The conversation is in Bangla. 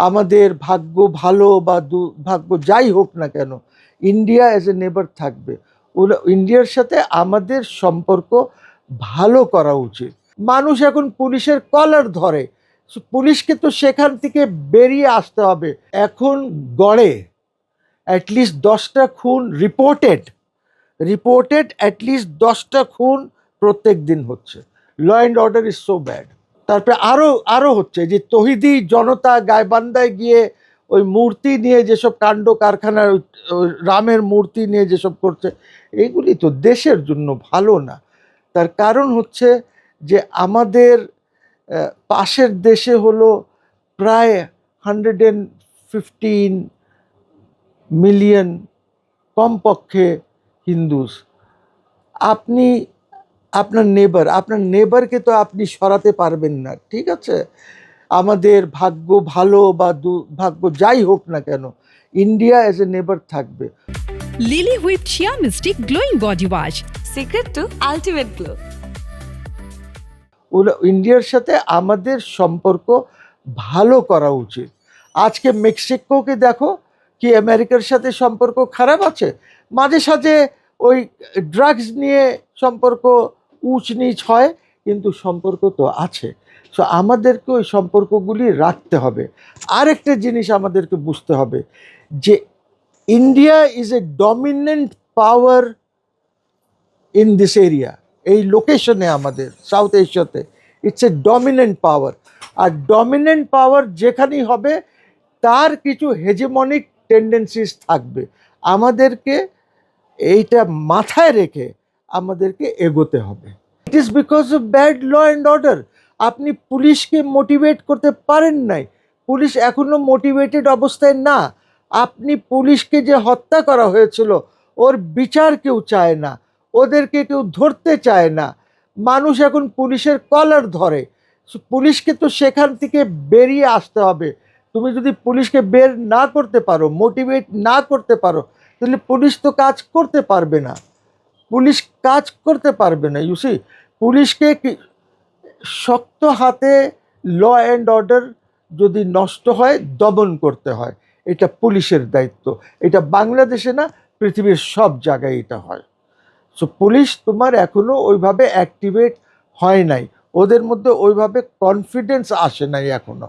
আমাদের ভাগ্য ভালো বা দুর্ভাগ্য যাই হোক না কেন, ইন্ডিয়া অ্যাজ এ নেবার থাকবে। ইন্ডিয়ার সাথে আমাদের সম্পর্ক ভালো করা উচিত। মানুষ এখন পুলিশের কলার ধরে, পুলিশকে তো সেখান থেকে বেরিয়ে আসতে হবে। এখন গড়ে অ্যাটলিস্ট 10টা খুন রিপোর্টেড অ্যাটলিস্ট 10টা খুন প্রত্যেক দিন হচ্ছে। Law and order is so bad. তারপরে আরও হচ্ছে যে তৌহিদি জনতা গাইবান্ধায় গিয়ে ওই মূর্তি নিয়ে যেসব কাণ্ড কারখানার, রামের মূর্তি নিয়ে যেসব করছে, এগুলি তো দেশের জন্য ভালো না। তার কারণ হচ্ছে যে আমাদের পাশের দেশে হলো প্রায় 115 মিলিয়ন কমপক্ষে হিন্দুস। আপনি আপনার নেবারকে তো আপনি সরাতে পারবেন না, ঠিক আছে? আমাদের ভাগ্য ভালো বা দুর্ভাগ্য যাই হোক না কেন, ইন্ডিয়া অ্যাজ এ নেবার থাকবে। Lily whip shea mystic glowing body wash, secret to ultimate glow. ইন্ডিয়ার সাথে আমাদের সম্পর্ক ভালো করা উচিত। আজকে মেক্সিকোকে দেখো, কি আমেরিকার সাথে সম্পর্ক খারাপ আছে? মাঝে সাঝে ওই ড্রাগস নিয়ে সম্পর্ক উঁচ নিচ হয়, কিন্তু সম্পর্ক তো আছে। সো আমাদেরকে ওই সম্পর্কগুলি রাখতে হবে। আরেকটা জিনিস আমাদেরকে বুঝতে হবে যে India is a dominant power in this area. এই লোকেশনে আমাদের সাউথ এশিয়াতে ইটস এ ডমিনেন্ট পাওয়ার। আর ডমিনেন্ট পাওয়ার যেখানেই হবে তার কিছু হেজেমনিক টেন্ডেন্সিস থাকবে। আমাদেরকে এইটা মাথায় রেখে আমাদেরকে এগোতে হবে। It is because of bad law and order. আপনি পুলিশকে মোটিভেট করতে পারেন নাই, পুলিশ এখনো মোটিভেটেড অবস্থায় না। আপনি পুলিশকে যে হত্যা করা হয়েছিল ওর বিচার কেউ চায় না, ওদেরকে কেউ ধরতে চায় না। মানুষ এখন পুলিশের কলার ধরে, পুলিশকে তো সেখান থেকে বেরিয়ে আসতে হবে। তুমি যদি পুলিশকে বের না করতে পারো, মোটিভেট না করতে পারো, তাহলে পুলিশ তো কাজ করতে পারবে না। ইউসি, পুলিশকে শক্ত হাতে ল অ্যান্ড অর্ডার যদি নষ্ট হয় দমন করতে হয়, এটা পুলিশের দায়িত্ব। এটা বাংলাদেশে না, পৃথিবীর সব জায়গায় এটা হয়। সো পুলিশ তোমার এখনো ওইভাবে অ্যাক্টিভেট হয় নাই, ওদের মধ্যে ওইভাবে কনফিডেন্স আসে নাই এখনো।